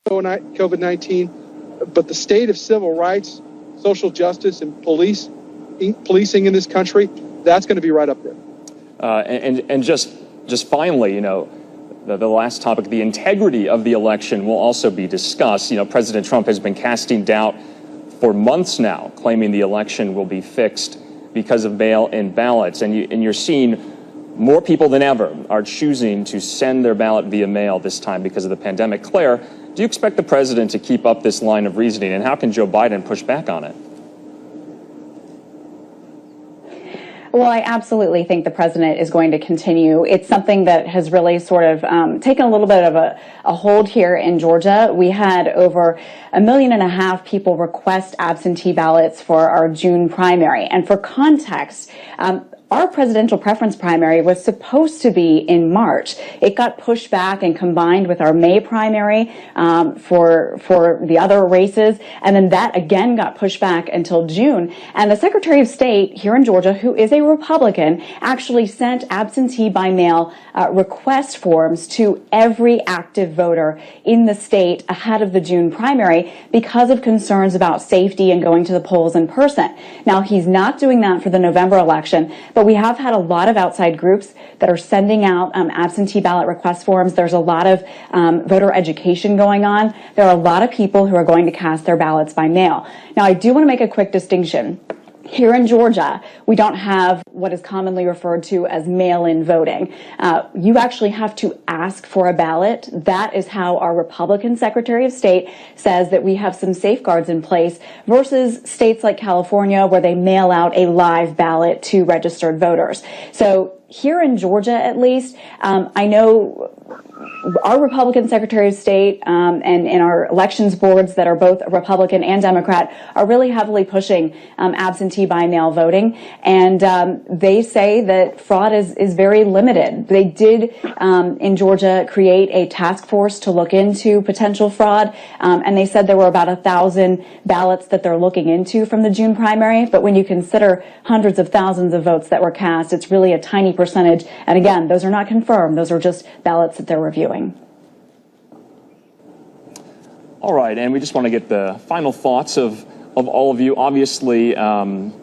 COVID-19, but the state of civil rights, social justice, and policing in this country, that's going to be right up there. And just finally, the last topic, the integrity of the election will also be discussed. President Trump has been casting doubt for months now, claiming the election will be fixed because of mail-in ballots. And you're seeing more people than ever are choosing to send their ballot via mail this time because of the pandemic. Claire, do you expect the president to keep up this line of reasoning, and how can Joe Biden push back on it? Well, I absolutely think the president is going to continue. It's something that has really sort of taken a little bit of a hold here in Georgia. We had over 1.5 million people request absentee ballots for our June primary. And for context, our presidential preference primary was supposed to be in March. It got pushed back and combined with our May primary for the other races, and then that again got pushed back until June. And the Secretary of State here in Georgia, who is a Republican, actually sent absentee by mail request forms to every active voter in the state ahead of the June primary because of concerns about safety and going to the polls in person. Now, he's not doing that for the November election, but we have had a lot of outside groups that are sending out absentee ballot request forms. There's a lot of voter education going on. There are a lot of people who are going to cast their ballots by mail. Now, I do want to make a quick distinction. Here in Georgia, we don't have what is commonly referred to as mail-in voting. You actually have to ask for a ballot. That is how our Republican Secretary of State says that we have some safeguards in place versus states like California where they mail out a live ballot to registered voters. So here in Georgia, at least, I know our Republican Secretary of State and our elections boards that are both Republican and Democrat are really heavily pushing absentee by mail voting. And they say that fraud is very limited. They did in Georgia create a task force to look into potential fraud. And they said there were about 1,000 ballots that they're looking into from the June primary. But when you consider hundreds of thousands of votes that were cast, it's really a tiny percentage. And again, those are not confirmed. Those are just ballots that they're reviewing. All right, and we just want to get the final thoughts of all of you. Obviously,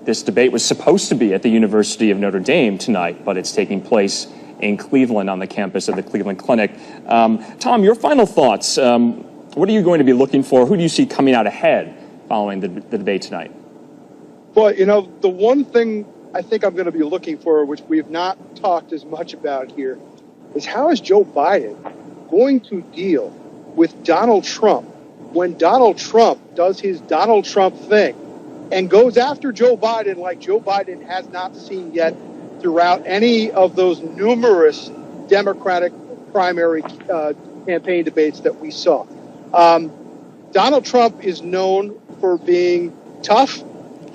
this debate was supposed to be at the University of Notre Dame tonight, but it's taking place in Cleveland on the campus of the Cleveland Clinic. Tom, your final thoughts. What are you going to be looking for? Who do you see coming out ahead following the debate tonight? Well, the one thing I think I'm going to be looking for, which we have not talked as much about here, is how is Joe Biden going to deal with Donald Trump when Donald Trump does his Donald Trump thing and goes after Joe Biden like Joe Biden has not seen yet throughout any of those numerous Democratic primary campaign debates that we saw. Donald Trump is known for being tough.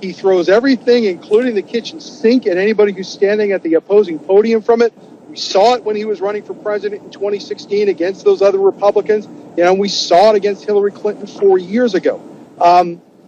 He throws everything, including the kitchen sink, at anybody who's standing at the opposing podium from it. We saw it when he was running for president in 2016 against those other Republicans. We saw it against Hillary Clinton 4 years ago.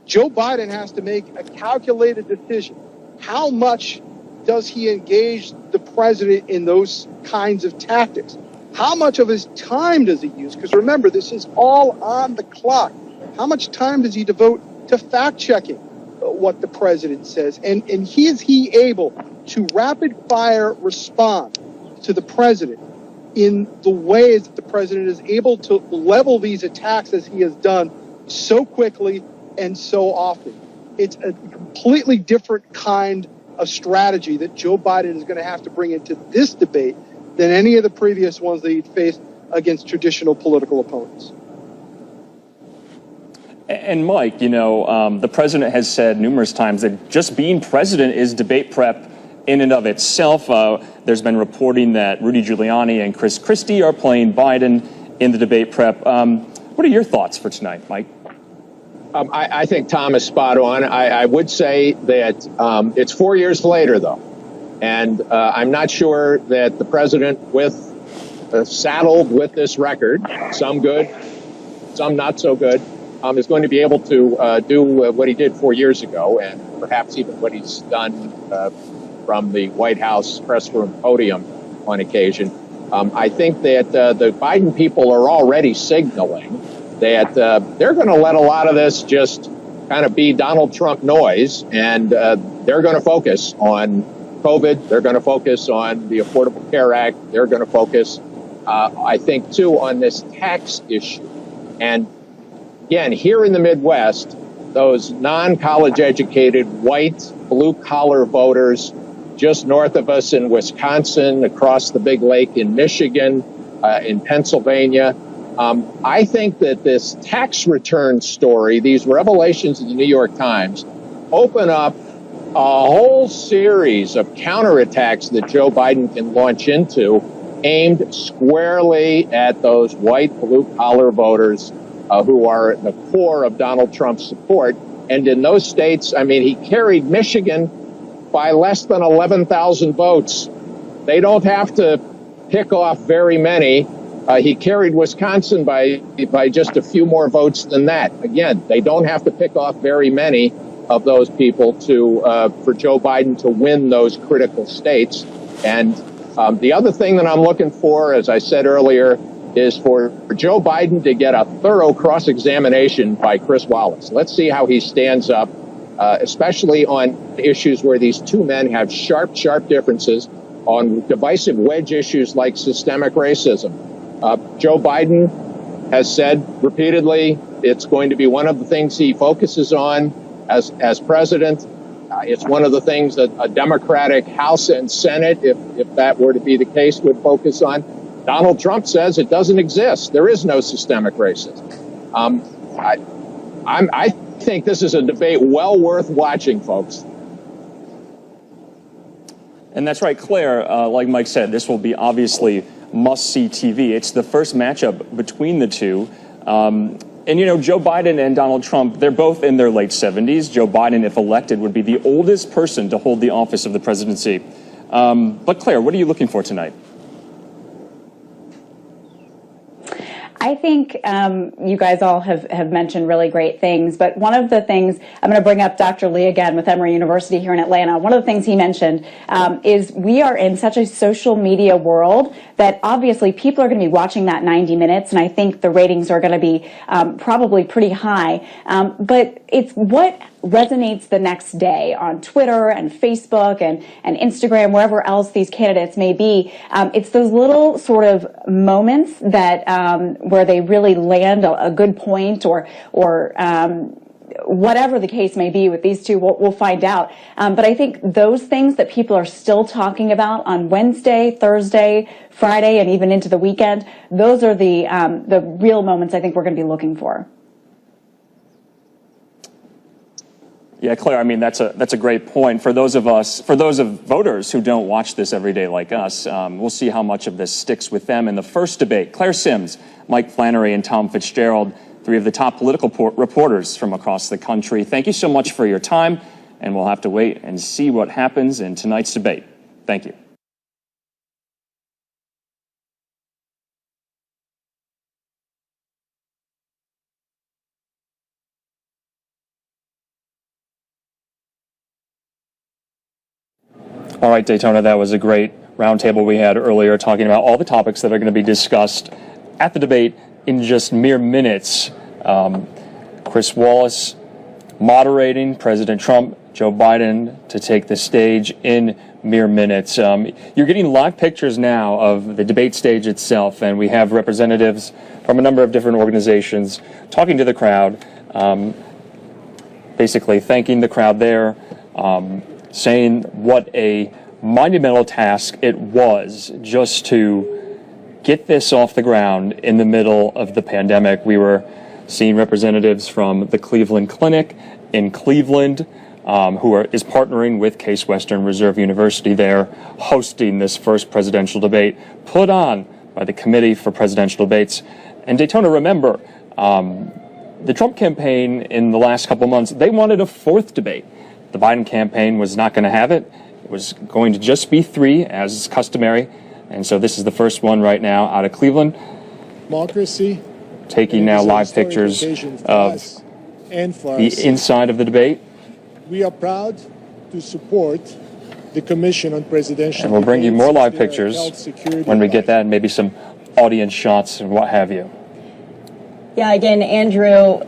Joe Biden has to make a calculated decision. How much does he engage the president in those kinds of tactics? How much of his time does he use? Because remember, this is all on the clock. How much time does he devote to fact-checking what the president says? And is he able to rapid-fire respond to the president in the ways that the president is able to level these attacks as he has done so quickly and so often? It's a completely different kind of strategy that Joe Biden is going to have to bring into this debate than any of the previous ones that he'd faced against traditional political opponents. And Mike, the president has said numerous times that just being president is debate prep in and of itself. There's been reporting that Rudy Giuliani and Chris Christie are playing Biden in the debate prep. What are your thoughts for tonight, Mike? I think Tom is spot on. I would say that it's 4 years later, though. And I'm not sure that the president saddled with this record, some good, some not so good, is going to be able to do what he did 4 years ago, and perhaps even what he's done from the White House press room podium on occasion. I think that the Biden people are already signaling that they're going to let a lot of this just kind of be Donald Trump noise, and they're going to focus on COVID. They're going to focus on the Affordable Care Act. They're going to focus, I think, too, on this tax issue. And again, here in the Midwest, those non-college educated, white, blue-collar voters just north of us in Wisconsin, across the big lake in Michigan, in Pennsylvania. I think that this tax return story, these revelations in the New York Times, open up a whole series of counterattacks that Joe Biden can launch into, aimed squarely at those white, blue-collar voters who are the core of Donald Trump's support. And in those states, I mean, he carried Michigan by less than 11,000 votes. They don't have to pick off very many. He carried Wisconsin by just a few more votes than that. Again, they don't have to pick off very many of those people for Joe Biden to win those critical states. And the other thing that I'm looking for, as I said earlier, is for Joe Biden to get a thorough cross-examination by Chris Wallace. Let's see how he stands up, especially on issues where these two men have sharp differences on divisive wedge issues like systemic racism. Joe Biden has said repeatedly it's going to be one of the things he focuses on as president. It's one of the things that a Democratic House and Senate, if that were to be the case, would focus on. Donald Trump says it doesn't exist. There is no systemic racism. I think this is a debate well worth watching, folks. And that's right, Claire. Like Mike said, this will be obviously must-see TV. It's the first matchup between the two. And, you know, Joe Biden and Donald Trump, they're both in their late 70s. Joe Biden, if elected, would be the oldest person to hold the office of the presidency. But, Claire, what are you looking for tonight? I think you guys all have mentioned really great things, but one of the things, I'm going to bring up Dr. Lee again with Emory University here in Atlanta. One of the things he mentioned is we are in such a social media world that obviously people are going to be watching that 90 minutes, and I think the ratings are going to be probably pretty high. But it's what resonates the next day on Twitter and Facebook and Instagram, wherever else these candidates may be. It's those little sort of moments that where they really land a good point or whatever the case may be with these two, we'll find out. But I think those things that people are still talking about on Wednesday, Thursday, Friday, and even into the weekend, those are the real moments I think we're going to be looking for. Yeah, Claire, I mean, that's a great point. For those of voters who don't watch this every day like us, we'll see how much of this sticks with them in the first debate. Claire Sims, Mike Flannery, and Tom Fitzgerald, three of the top political reporters from across the country. Thank you so much for your time, and we'll have to wait and see what happens in tonight's debate. Thank you. All right, Daytona, that was a great roundtable we had earlier talking about all the topics that are going to be discussed at the debate in just mere minutes. Chris Wallace moderating, President Trump, Joe Biden to take the stage in mere minutes. You're getting live pictures now of the debate stage itself, and we have representatives from a number of different organizations talking to the crowd, basically thanking the crowd there, saying what a monumental task it was just to get this off the ground in the middle of the pandemic. We were seeing representatives from the Cleveland Clinic in Cleveland, who is partnering with Case Western Reserve University there, hosting this first presidential debate put on by the Committee for Presidential Debates. And Daytona, remember, the Trump campaign in the last couple months, they wanted a fourth debate. The Biden campaign was not going to have it. It was going to just be three, as is customary. And so this is the first one right now out of Cleveland. Democracy. Taking now live pictures of the inside of the debate. We are proud to support the Commission on Presidential Debates. And we'll bring you more live pictures when we get that, and maybe some audience shots and what have you. Yeah, again, Andrew,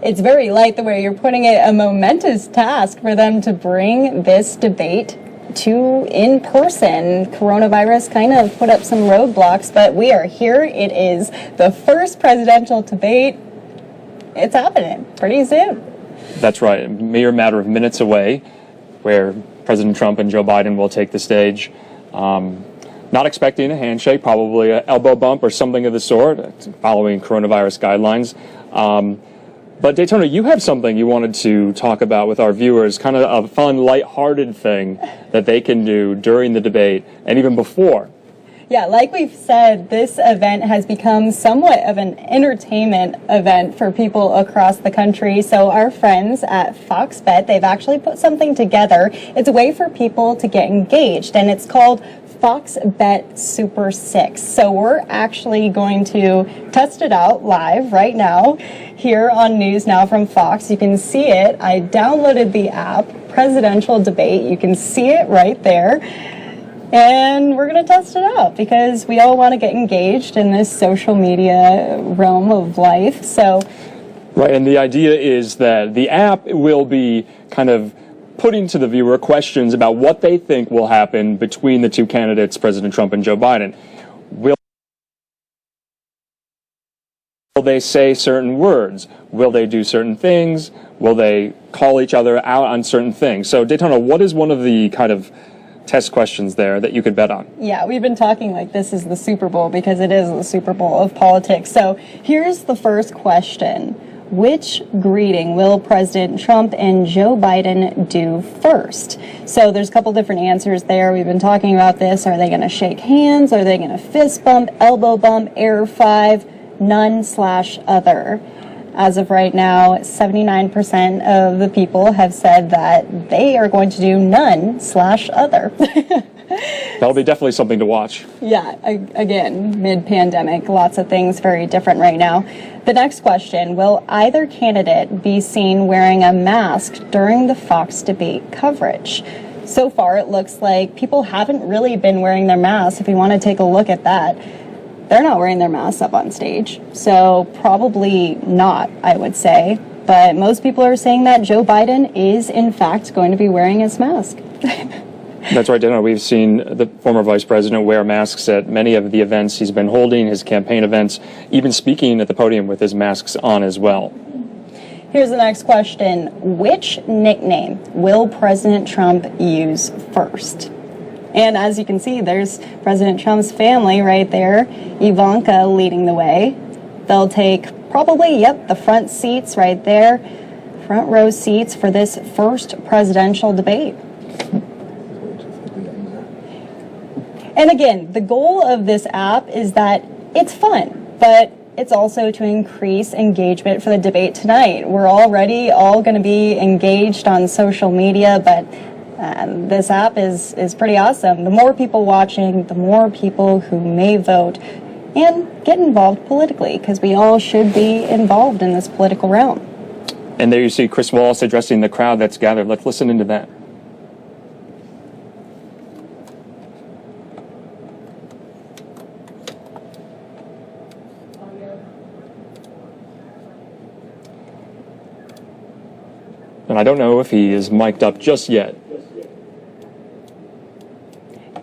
it's very light the way you're putting it, a momentous task for them to bring this debate to in person. Coronavirus kind of put up some roadblocks, but we are here. It is the first presidential debate. It's happening pretty soon. That's right. A mere matter of minutes away, where President Trump and Joe Biden will take the stage. Not expecting a handshake, probably an elbow bump or something of the sort, following coronavirus guidelines. But Daytona, you have something you wanted to talk about with our viewers, kind of a fun, lighthearted thing that they can do during the debate and even before. Yeah, like we've said, this event has become somewhat of an entertainment event for people across the country. So our friends at Fox Bet, they've actually put something together. It's a way for people to get engaged, and it's called Fox Bet Super 6. So we're actually going to test it out live right now here on News Now from Fox. You can see it. I downloaded the app, Presidential Debate. You can see it right there. And we're going to test it out because we all want to get engaged in this social media realm of life. So, right, and the idea is that the app will be kind of putting to the viewer questions about what they think will happen between the two candidates, President Trump and Joe Biden. Will they say certain words? Will they do certain things? Will they call each other out on certain things? So, Daytona, what is one of the kind of test questions there that you could bet on? Yeah, we've been talking like this is the Super Bowl because it is the Super Bowl of politics. So here's the first question. Which greeting will President Trump and Joe Biden do first? So there's a couple different answers there. We've been talking about this. Are they going to shake hands? Are they going to fist bump, elbow bump, air five, none/other? As of right now, 79% of the people have said that they are going to do none/other. That'll be definitely something to watch. Yeah, again, mid-pandemic, lots of things very different right now. The next question, will either candidate be seen wearing a mask during the Fox debate coverage? So far, it looks like people haven't really been wearing their masks. If you want to take a look at that, they're not wearing their masks up on stage. So probably not, I would say. But most people are saying that Joe Biden is, in fact, going to be wearing his mask. That's right, Dana. We've seen the former vice president wear masks at many of the events he's been holding, his campaign events, even speaking at the podium with his masks on as well. Here's the next question. Which nickname will President Trump use first? And as you can see, there's President Trump's family right there, Ivanka leading the way. They'll take probably, the front seats right there, front row seats for this first presidential debate. And again, the goal of this app is that it's fun, but it's also to increase engagement for the debate tonight. We're already all going to be engaged on social media, but this app is pretty awesome. The more people watching, the more people who may vote and get involved politically, because we all should be involved in this political realm. And there you see Chris Wallace addressing the crowd that's gathered. Let's listen into that. And I don't know if he is mic'd up just yet.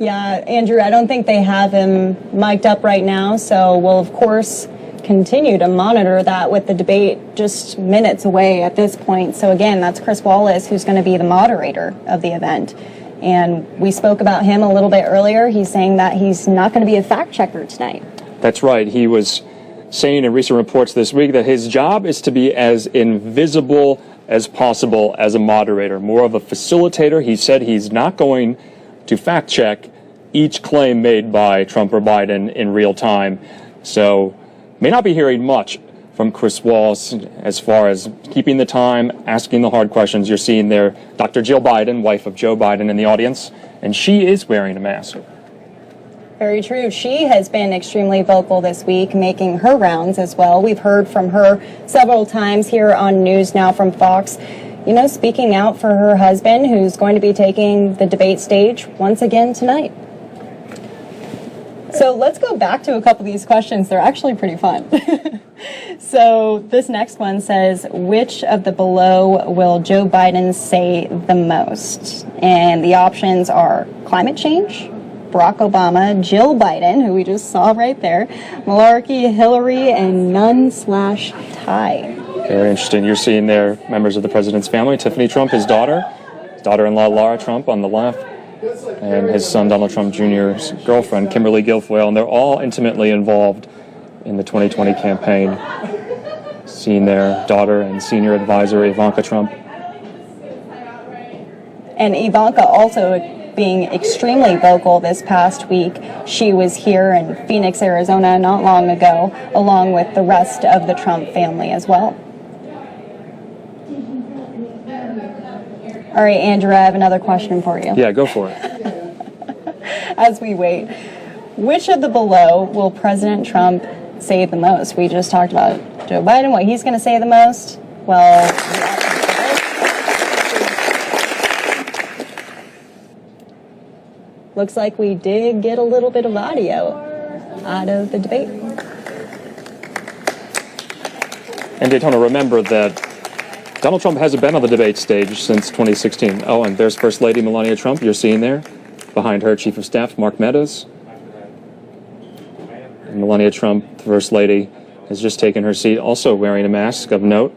Yeah, Andrew, I don't think they have him mic'd up right now, so we'll, of course, continue to monitor that with the debate just minutes away at this point. So again, that's Chris Wallace, who's going to be the moderator of the event. And we spoke about him a little bit earlier. He's saying that he's not going to be a fact checker tonight. That's right. He was saying in recent reports this week that his job is to be as invisible as possible as a moderator, more of a facilitator. He said he's not going to fact check each claim made by Trump or Biden in real time. So may not be hearing much from Chris Wallace as far as keeping the time, asking the hard questions. You're seeing there Dr. Jill Biden, wife of Joe Biden, in the audience, and she is wearing a mask. Very true. She has been extremely vocal this week, making her rounds as well. We've heard from her several times here on News Now from Fox, speaking out for her husband, who's going to be taking the debate stage once again tonight. So let's go back to a couple of these questions. They're actually pretty fun. So this next one says, which of the below will Joe Biden say the most? And the options are climate change, Barack Obama, Jill Biden, who we just saw right there, Malarkey, Hillary, and none/tie. Very interesting. You're seeing there members of the president's family. Tiffany Trump, his daughter, his daughter-in-law Laura Trump on the left, and his son Donald Trump Jr.'s girlfriend, Kimberly Guilfoyle, and they're all intimately involved in the 2020 campaign. Seeing their daughter and senior advisor Ivanka Trump. And Ivanka also being extremely vocal this past week. She was here in Phoenix, Arizona not long ago, along with the rest of the Trump family as well. All right, Andrew, I have another question for you. Yeah, go for it. As we wait, which of the below will President Trump say the most? We just talked about Joe Biden, what he's going to say the most. Well, looks like we did get a little bit of audio out of the debate. And Daytona, remember that Donald Trump hasn't been on the debate stage since 2016. Oh, and there's First Lady Melania Trump, you're seeing there. Behind her, Chief of Staff Mark Meadows. And Melania Trump, the First Lady, has just taken her seat, also wearing a mask of note.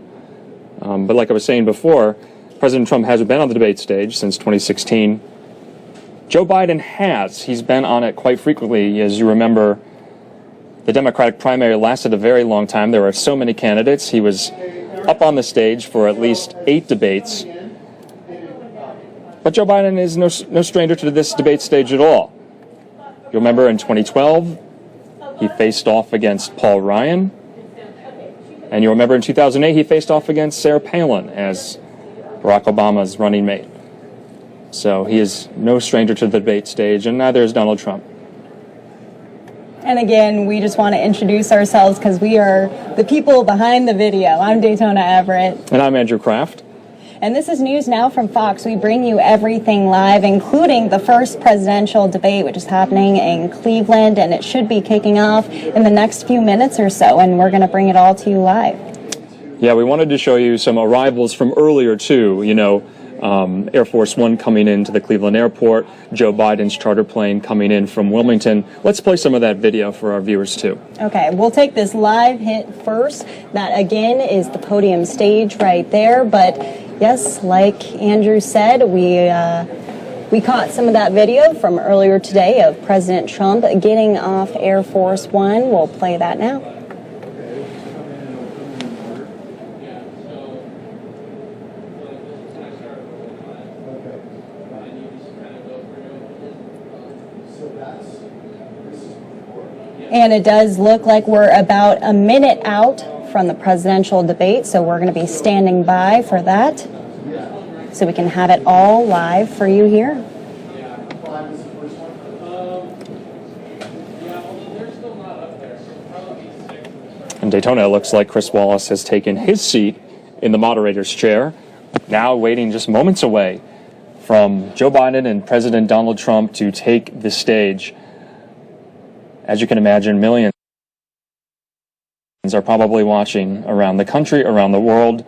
But like I was saying before, President Trump hasn't been on the debate stage since 2016. Joe Biden has. He's been on it quite frequently. As you remember, the Democratic primary lasted a very long time. There were so many candidates. He was up on the stage for at least 8 debates. But Joe Biden is no stranger to this debate stage at all. You'll remember in 2012, he faced off against Paul Ryan. And you'll remember in 2008, he faced off against Sarah Palin as Barack Obama's running mate. So he is no stranger to the debate stage, and neither is Donald Trump. And again, we just want to introduce ourselves because we are the people behind the video. I'm Daytona Everett. And I'm Andrew Kraft. And this is News Now from Fox. We bring you everything live, including the first presidential debate, which is happening in Cleveland, and it should be kicking off in the next few minutes or so, and we're going to bring it all to you live. Yeah, we wanted to show you some arrivals from earlier, too. You know, Air Force One coming into the Cleveland airport, Joe Biden's charter plane coming in from Wilmington. Let's play some of that video for our viewers, too. Okay, we'll take this live hit first. That, again, is the podium stage right there. But, yes, like Andrew said, we caught some of that video from earlier today of President Trump getting off Air Force One. We'll play that now. And it does look like we're about a minute out from the presidential debate, so we're going to be standing by for that so we can have it all live for you here. In Daytona, it looks like Chris Wallace has taken his seat in the moderator's chair, now waiting just moments away from Joe Biden and President Donald Trump to take the stage. As you can imagine, millions are probably watching around the country, around the world.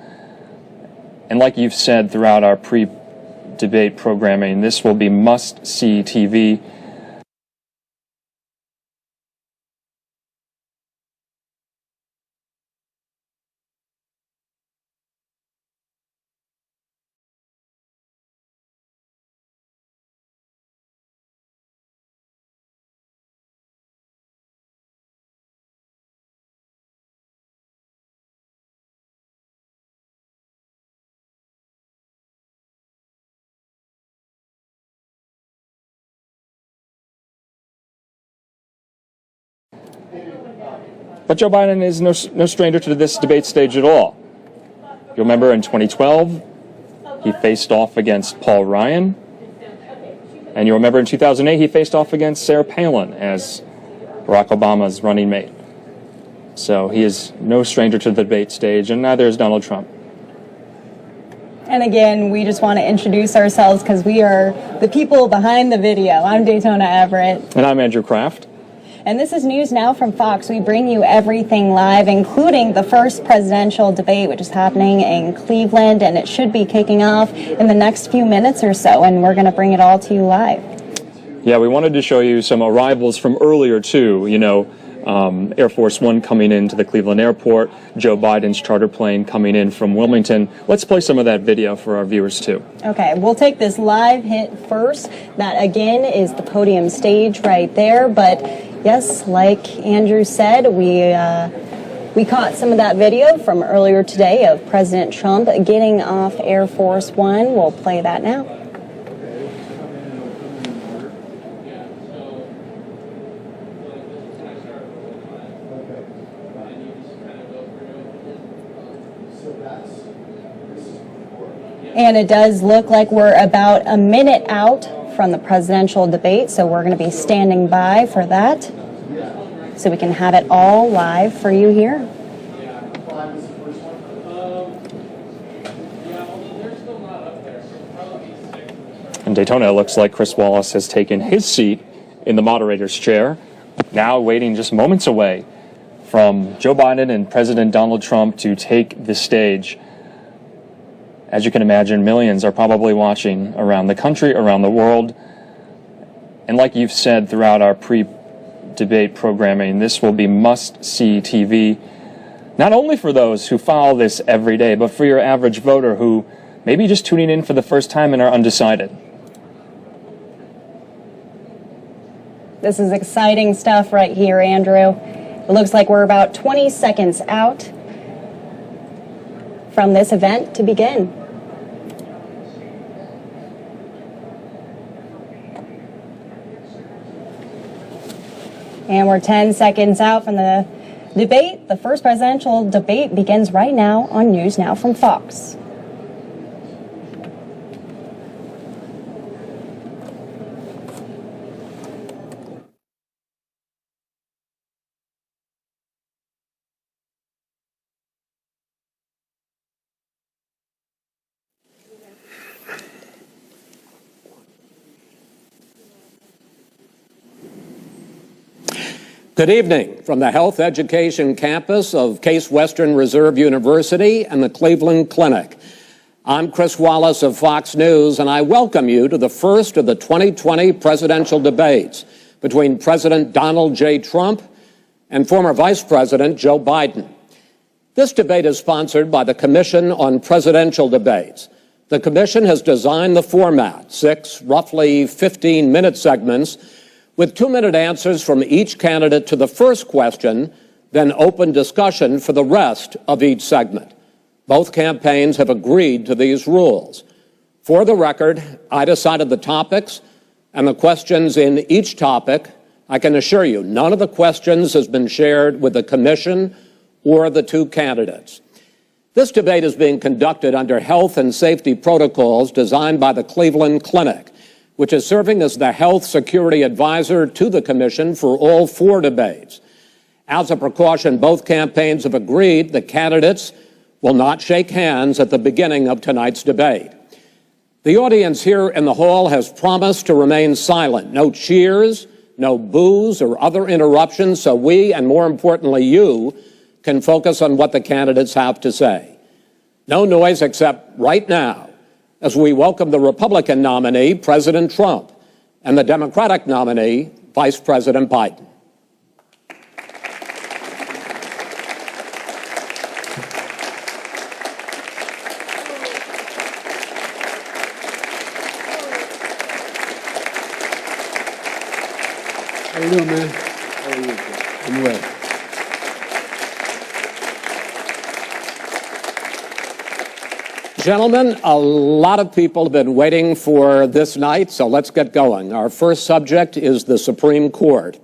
And like you've said throughout our pre-debate programming, this will be must-see TV. But Joe Biden is no stranger to this debate stage at all. You'll remember in 2012, he faced off against Paul Ryan. And you'll remember in 2008, he faced off against Sarah Palin as Barack Obama's running mate. So he is no stranger to the debate stage, and neither is Donald Trump. And again, we just want to introduce ourselves because we are the people behind the video. I'm Daytona Everett. And I'm Andrew Kraft. And this is News Now from Fox. We bring you everything live, including the first presidential debate, which is happening in Cleveland, and it should be kicking off in the next few minutes or so, and we're going to bring it all to you live. Yeah, we wanted to show you some arrivals from earlier, too. You know, Air Force One coming into the Cleveland airport, Joe Biden's charter plane coming in from Wilmington. Let's play some of that video for our viewers, too. Okay, we'll take this live hit first. That, again, is the podium stage right there. But, yes, like Andrew said, we caught some of that video from earlier today of President Trump getting off Air Force One. We'll play that now. And it does look like we're about a minute out from the presidential debate, so we're going to be standing by for that so we can have it all live for you here. In Daytona, it looks like Chris Wallace has taken his seat in the moderator's chair, now waiting just moments away from Joe Biden and President Donald Trump to take the stage. As you can imagine, millions are probably watching around the country, around the world. And like you've said throughout our pre-debate programming, this will be must-see TV, not only for those who follow this every day, but for your average voter who may be just tuning in for the first time and are undecided. This is exciting stuff right here, Andrew. It looks like we're about 20 seconds out from this event to begin. And we're 10 seconds out from the debate. The first presidential debate begins right now on News Now from Fox. Good evening from the Health Education campus of Case Western Reserve University and the Cleveland Clinic. I'm Chris Wallace of Fox News, and I welcome you to the first of the 2020 presidential debates between President Donald J. Trump and former Vice President Joe Biden. This debate is sponsored by the Commission on Presidential Debates. The Commission has designed the format, 6 roughly 15-minute segments, with 2-minute answers from each candidate to the first question, then open discussion for the rest of each segment. Both campaigns have agreed to these rules. For the record, I decided the topics and the questions in each topic. I can assure you, none of the questions has been shared with the commission or the two candidates. This debate is being conducted under health and safety protocols designed by the Cleveland Clinic, which is serving as the health security advisor to the commission for all 4 debates. As a precaution, both campaigns have agreed the candidates will not shake hands at the beginning of tonight's debate. The audience here in the hall has promised to remain silent. No cheers, no boos or other interruptions, so we, and more importantly you, can focus on what the candidates have to say. No noise except right now, as we welcome the Republican nominee, President Trump, and the Democratic nominee, Vice President Biden. How you doing, man? How are you? I'm well. Gentlemen, a lot of people have been waiting for this night, so let's get going. Our first subject is the Supreme Court.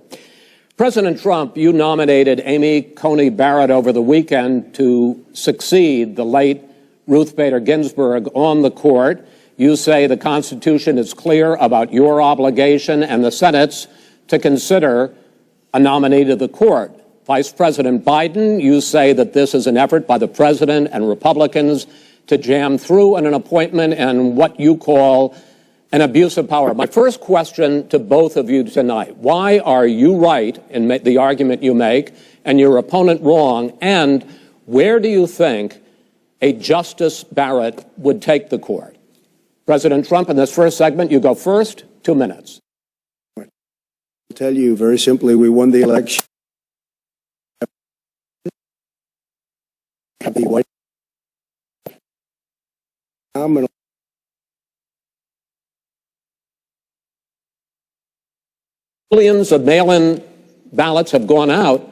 President Trump, you nominated Amy Coney Barrett over the weekend to succeed the late Ruth Bader Ginsburg on the court. You say the Constitution is clear about your obligation and the Senate's to consider a nominee to the court. Vice President Biden, you say that this is an effort by the president and Republicans to jam through an appointment and what you call and abuse of power. My first question to both of you tonight: why are you right in the argument you make and your opponent wrong? And where do you think a Justice Barrett would take the court? President Trump, in this first segment, you go first. 2 minutes. I'll tell you very simply, we won the election. Millions of mail-in ballots have gone out.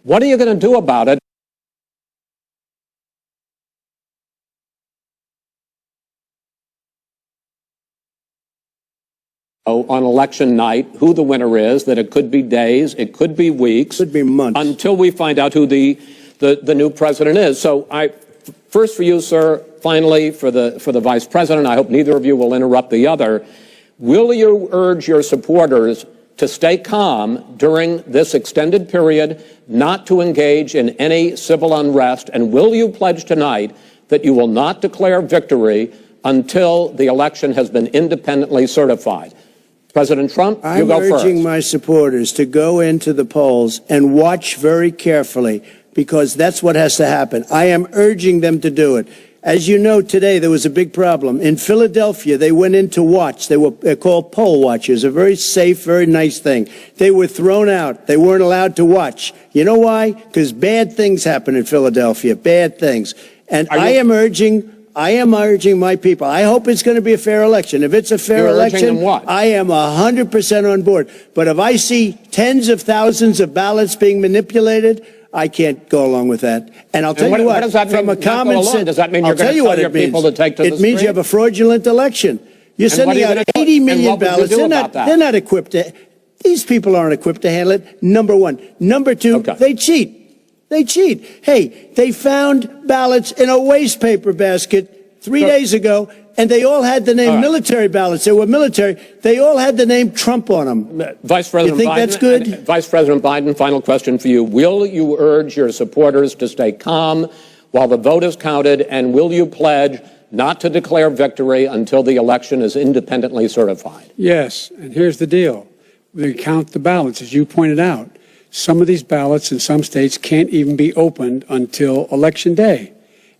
What are you going to do about it? On election night, who the winner is, that it could be days, it could be weeks, could be months, until we find out who the new president is. So first for you, sir, finally for the vice president, I hope neither of you will interrupt the other. Will you urge your supporters to stay calm during this extended period, not to engage in any civil unrest, and will you pledge tonight that you will not declare victory until the election has been independently certified? President Trump, you go first. I'm urging my supporters to go into the polls and watch very carefully, because that's what has to happen. I am urging them to do it. As you know, today there was a big problem. In Philadelphia, they went in to watch. They're called poll watchers, a very safe, very nice thing. They were thrown out. They weren't allowed to watch. You know why? Because bad things happen in Philadelphia, bad things. And I am urging my people. I hope it's going to be a fair election. If it's a fair election, I am 100% on board. But if I see tens of thousands of ballots being manipulated, I can't go along with that. And I'll tell you what, does that mean, from a common sense, does that mean you're going to tell your people to take to the street? It means you have a fraudulent election. You're sending out 80 million ballots. They're not equipped to. These people aren't equipped to handle it. Number one. Number two, they cheat. They cheat. Hey, they found ballots in a wastepaper basket 3 days ago, and they all had the name military ballots. They were military. They all had the name Trump on them. Vice President you think Biden, that's good? Vice President Biden, final question for you. Will you urge your supporters to stay calm while the vote is counted, and will you pledge not to declare victory until the election is independently certified? Yes, and here's the deal. They count the ballots, as you pointed out. Some of these ballots in some states can't even be opened until Election Day.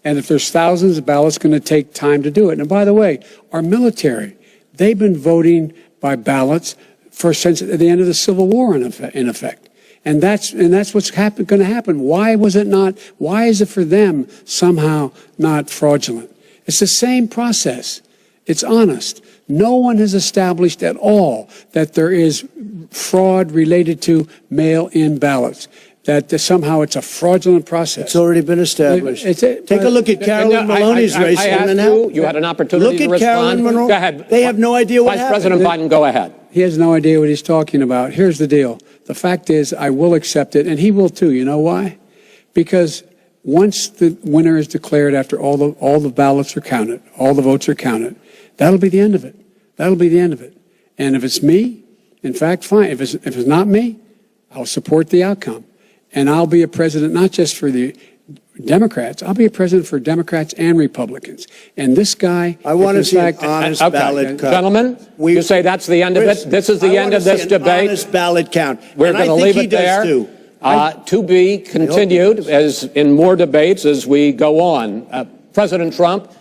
And if there's thousands of ballots, it's going to take time to do it. And by the way, our military, they've been voting by ballots since the end of the Civil War, in effect. And that's what's going to happen. Why is it for them somehow not fraudulent? It's the same process. It's honest. No one has established at all that there is fraud related to mail-in ballots, that somehow it's a fraudulent process. It's already been established. Take a look at Carolyn Maloney's race. You had an opportunity to respond. Look at Carolyn Maloney. Go ahead. They have no idea what happened. Vice President Biden, go ahead. He has no idea what he's talking about. Here's the deal. The fact is, I will accept it, and he will too. You know why? Because once the winner is declared, after all the ballots are counted, all the votes are counted, that'll be the end of it. That'll be the end of it. And if it's me, in fact, fine. If it's not me, I'll support the outcome. And I'll be a president not just for the Democrats. I'll be a president for Democrats and Republicans. And this guy, I want to see an honest ballot count. Gentlemen, you say that's the end of it? This is the end of this debate? Honest ballot count. We're going to leave it there. To be continued as in more debates as we go on. President Trump,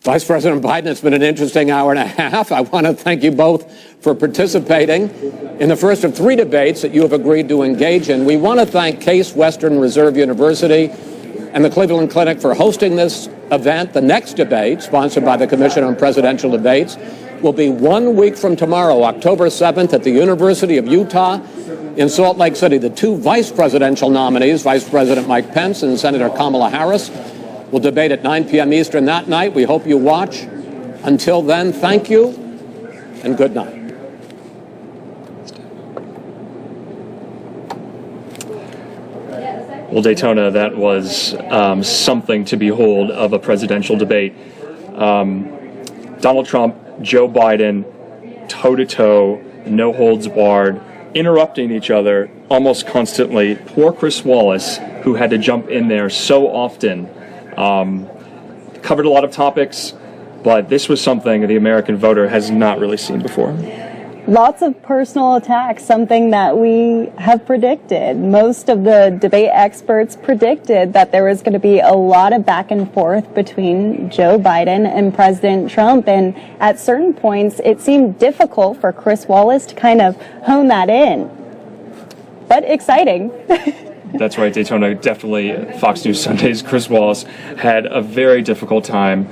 Vice President Biden, it's been an interesting hour and a half. I want to thank you both for participating in the first of 3 debates that you have agreed to engage in. We want to thank Case Western Reserve University and the Cleveland Clinic for hosting this event. The next debate, sponsored by the Commission on Presidential Debates, will be 1 week from tomorrow, October 7th, at the University of Utah in Salt Lake City. The 2 vice presidential nominees, Vice President Mike Pence and Senator Kamala Harris, will debate at 9 p.m. Eastern that night. We hope you watch. Until then, thank you and good night. Well, Daytona, that was something to behold of a presidential debate. Donald Trump, Joe Biden, toe-to-toe, no holds barred, interrupting each other almost constantly. Poor Chris Wallace, who had to jump in there so often. Covered a lot of topics. but this was something the American voter has not really seen before. Lots of personal attacks, something that we have predicted. Most of the debate experts predicted that there was going to be a lot of back and forth between Joe Biden and President Trump. And at certain points, it seemed difficult for Chris Wallace to kind of hone that in. But exciting. That's right, Daytona. Definitely Fox News Sunday's Chris Wallace had a very difficult time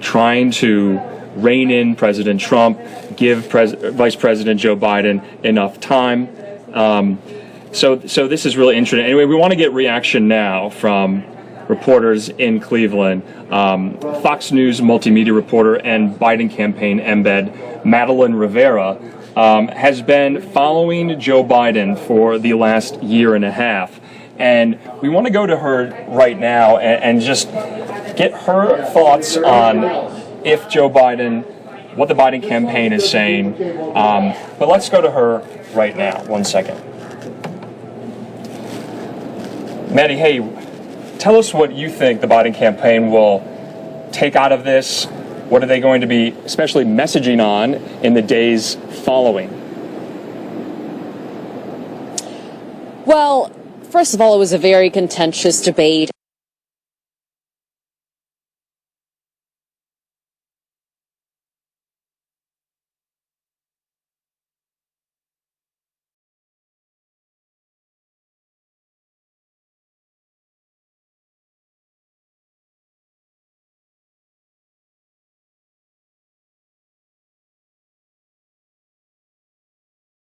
trying to rein in President Trump, give Vice President Joe Biden enough time. So this is really interesting. Anyway, we want to get reaction now from reporters in Cleveland. Fox News multimedia reporter and Biden campaign embed Madeline Rivera has been following Joe Biden for the last year and a half. And we want to go to her right now and just get her thoughts on if Joe Biden, what the Biden campaign is saying. But let's go to her right now. 1 second. Maddie, hey, tell us what you think the Biden campaign will take out of this. What are they going to be especially messaging on in the days following? Well, first of all, it was a very contentious debate.